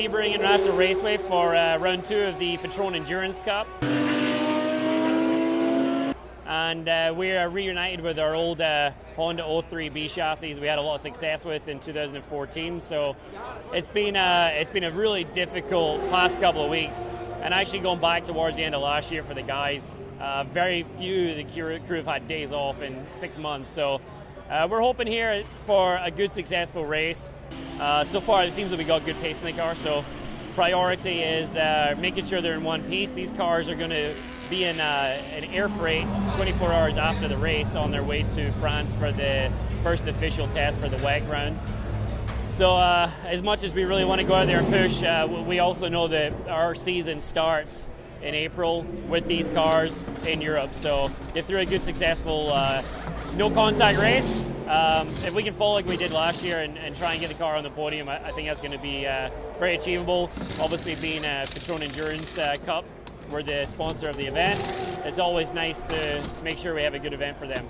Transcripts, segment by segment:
Sebring International Raceway for round 2 of the Patrón Endurance Cup. And we are reunited with our old Honda 03B chassis we had a lot of success with in 2014. So it's been a really difficult past couple of weeks. And actually going back towards the end of last year for the guys, very few of the crew have had days off in 6 months. So we're hoping here for a good, successful race. So far, it seems that we got good pace in the car. So priority is making sure they're in one piece. These cars are going to be in an air freight 24 hours after the race on their way to France for the first official test for the WEC rounds. So as much as we really want to go out there and push, we also know that our season starts in April with these cars in Europe. So get through a good, successful no contact race. If we can fall like we did last year and try and get the car on the podium, I think that's going to be very achievable. Obviously being a Patrón Endurance Cup, we're the sponsor of the event. It's always nice to make sure we have a good event for them.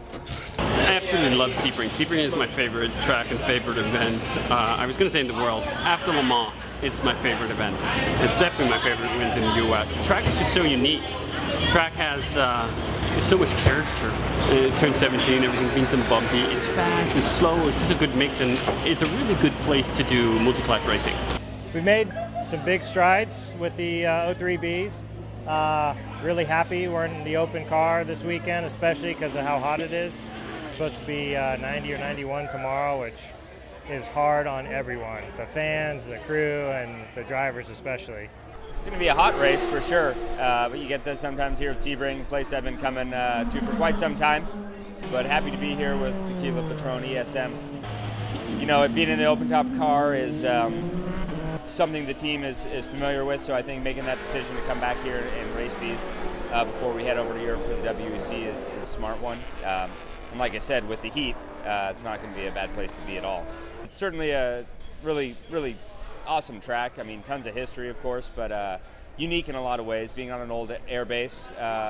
I absolutely love Sebring. Sebring is my favorite track and favorite event. I was going to say in the world. After Le Mans, it's my favorite event. It's definitely my favorite event in the US. The track is just so unique. The track has so much character. It turned 17, everything's been so bumpy. It's fast, it's slow, it's just a good mix, and it's a really good place to do multi-class racing. We made some big strides with the 03Bs. Really happy we're in the open car this weekend, especially because of how hot it is. It's supposed to be 90 or 91 tomorrow, which is hard on everyone. The fans, the crew, and the drivers especially. It's going to be a hot race for sure, but you get this sometimes here at Sebring, a place I've been coming to for quite some time. But happy to be here with Tequila Patrón ESM. You know, being in the open top car is something the team is familiar with, so I think making that decision to come back here and race these before we head over to Europe for the WEC is a smart one. And like I said, with the heat, it's not going to be a bad place to be at all. It's certainly a really, really awesome track. I mean, tons of history, of course, but unique in a lot of ways, being on an old air base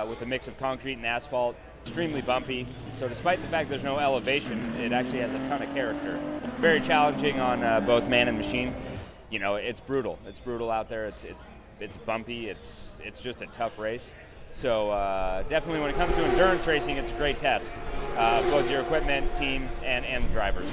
with a mix of concrete and asphalt, extremely bumpy. So despite the fact there's no elevation, it actually has a ton of character. Very challenging on both man and machine. You know, it's brutal. It's brutal out there. It's bumpy. It's just a tough race. So definitely when it comes to endurance racing, it's a great test. Both your equipment, team, and drivers.